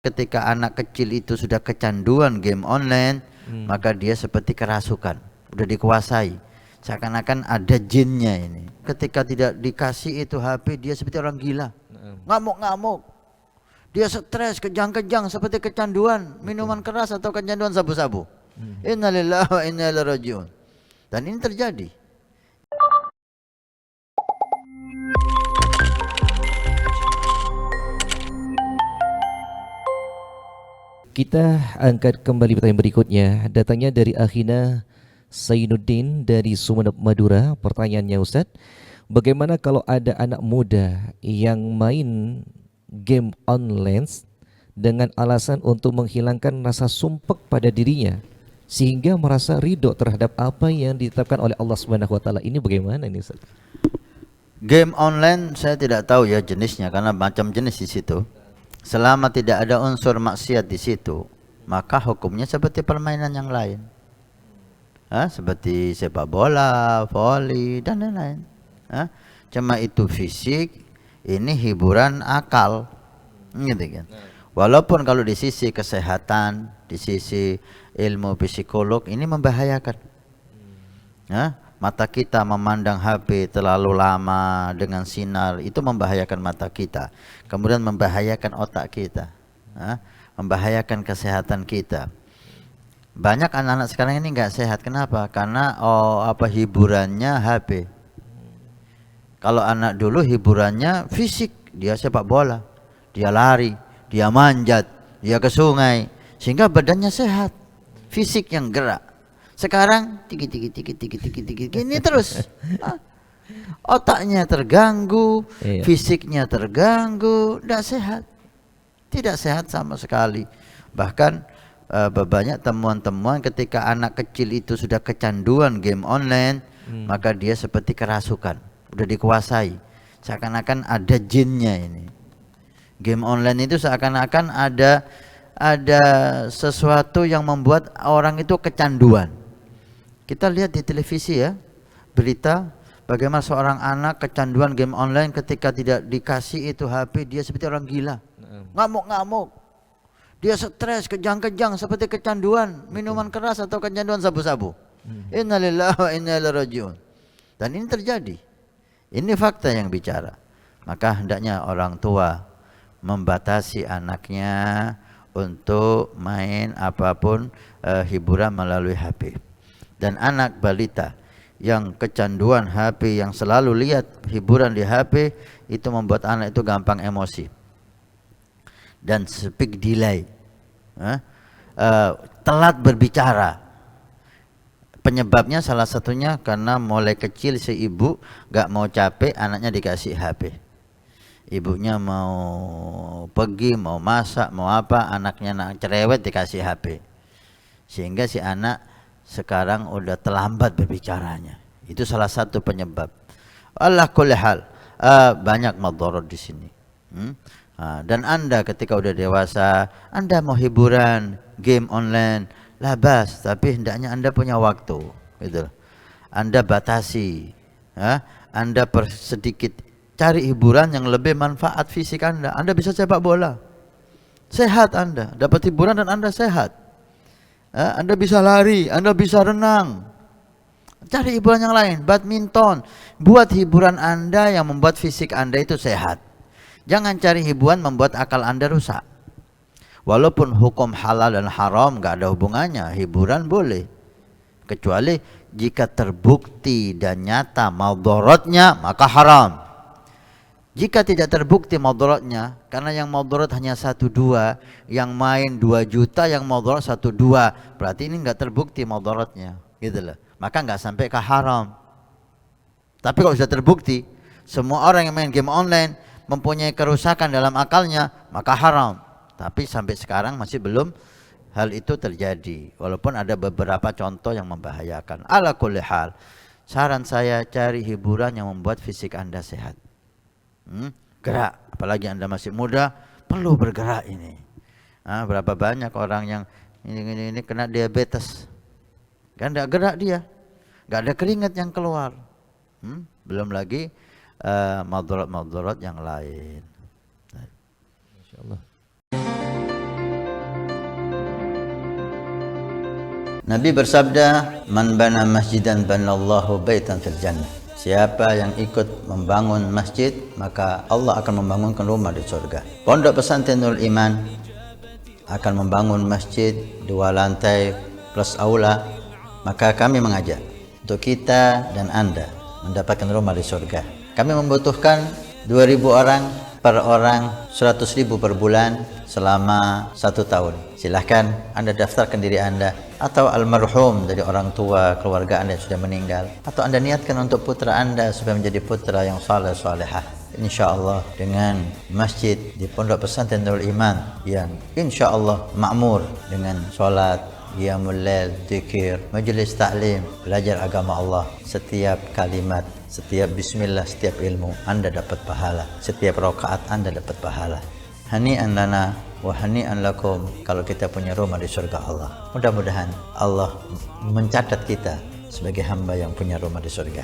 Ketika anak kecil itu sudah kecanduan game online, maka dia seperti kerasukan, udah dikuasai. Seakan-akan ada jinnya ini. Ketika tidak dikasih itu HP, dia seperti orang gila. Ngamuk-ngamuk. Dia stres, kejang-kejang seperti kecanduan minuman keras atau kecanduan sabu-sabu. Innalillahi wa inna ilaihi rajiun. Dan ini terjadi. Kita angkat kembali pertanyaan berikutnya. Datangnya dari Akhina Zainuddin dari Sumeneb, Madura. Pertanyaannya, Ustaz, bagaimana kalau ada anak muda yang main game online dengan alasan untuk menghilangkan rasa sumpek pada dirinya sehingga merasa ridho terhadap apa yang ditetapkan oleh Allah Subhanahu wa taala? Ini bagaimana ini, Ustaz? Game online saya tidak tahu ya jenisnya, karena macam jenis di situ. Selama tidak ada unsur maksiat di situ, maka hukumnya seperti permainan yang lain. Seperti sepak bola, voli, dan lain-lain. Cuma itu fisik, ini hiburan akal, gitu kan. Walaupun kalau di sisi kesehatan, di sisi ilmu psikolog ini membahayakan. Mata kita memandang HP terlalu lama dengan sinar, itu membahayakan mata kita, kemudian membahayakan otak kita, membahayakan kesehatan kita. Banyak anak-anak sekarang ini nggak sehat. Kenapa? Karena hiburannya HP. Kalau anak dulu hiburannya fisik, dia sepak bola, dia lari, dia manjat, dia ke sungai, sehingga badannya sehat, fisik yang gerak. Sekarang tiki ini terus. Otaknya terganggu, fisiknya terganggu, tidak sehat sama sekali. Bahkan banyak temuan-temuan ketika anak kecil itu sudah kecanduan game online, maka dia seperti kerasukan, udah dikuasai. Seakan-akan ada jinnya ini. Game online itu seakan-akan ada sesuatu yang membuat orang itu kecanduan. Kita lihat di televisi ya, berita bagaimana seorang anak kecanduan game online, ketika tidak dikasih itu HP, dia seperti orang gila. Ngamuk-ngamuk. Dia stres, kejang-kejang seperti kecanduan minuman keras atau kecanduan sabu-sabu. Innalillahi wa inna ilaihi rajiun. Dan ini terjadi. Ini fakta yang bicara. Maka hendaknya orang tua membatasi anaknya untuk main apapun hiburan melalui HP. Dan anak balita yang kecanduan HP, yang selalu lihat hiburan di HP, itu membuat anak itu gampang emosi dan speak delay, telat berbicara. Penyebabnya salah satunya karena mulai kecil si ibu gak mau capek, anaknya dikasih HP. Ibunya mau pergi, mau masak, mau apa, anaknya cerewet dikasih HP, sehingga si anak sekarang udah terlambat berbicaranya. Itu salah satu penyebab. Allah kulli hal, banyak madarat di sini. Dan Anda ketika udah dewasa, Anda mau hiburan game online, labas, tapi hendaknya Anda punya waktu, gitu. Anda batasi, Anda sedikit cari hiburan yang lebih manfaat fisik Anda. Anda bisa sepak bola, sehat Anda, dapat hiburan dan Anda sehat. Anda bisa lari, Anda bisa renang. Cari hiburan yang lain, badminton. Buat hiburan Anda yang membuat fisik Anda itu sehat. Jangan cari hiburan membuat akal Anda rusak. Walaupun hukum halal dan haram gak ada hubungannya, hiburan boleh. Kecuali jika terbukti dan nyata madaratnya, maka haram. Jika tidak terbukti madaratnya, karena yang madarat hanya 1-2, yang main 2 juta, yang madarat 1-2, berarti ini enggak terbukti madaratnya, gitu loh. Maka enggak sampai ke haram. Tapi kalau sudah terbukti semua orang yang main game online mempunyai kerusakan dalam akalnya, maka haram. Tapi sampai sekarang masih belum hal itu terjadi, walaupun ada beberapa contoh yang membahayakan. Ala kulli hal, saran saya cari hiburan yang membuat fisik Anda sehat. Gerak, apalagi Anda masih muda, perlu bergerak ini. Berapa banyak orang yang ini kena diabetes, kan tidak gerak dia, nggak ada keringat yang keluar. Belum lagi madarat-madarat yang lain. Masya Allah. Nabi bersabda, "Man bana masjidan banallahu baitan fil jannah." Siapa yang ikut membangun masjid, maka Allah akan membangunkan rumah di surga. Pondok Pesantren Nurul Iman akan membangun masjid 2 lantai plus aula. Maka kami mengajak untuk kita dan Anda mendapatkan rumah di surga. Kami membutuhkan 2.000 orang, per orang 100.000 per bulan selama 1 tahun. Silahkan Anda daftarkan diri Anda atau almarhum dari orang tua keluarga Anda yang sudah meninggal, atau Anda niatkan untuk putra Anda supaya menjadi putra yang saleh salehah. InsyaAllah dengan masjid di Pondok Pesantren Nurul Iman yang insyaAllah makmur dengan sholat, qiyamul lail, zikir, majlis taklim, belajar agama Allah. Setiap kalimat, setiap bismillah, setiap ilmu Anda dapat pahala. Setiap rakaat Anda dapat pahala. Hani'an lana wa hani'an lakum kalau kita punya rumah di surga Allah. Mudah-mudahan Allah mencatat kita sebagai hamba yang punya rumah di surga.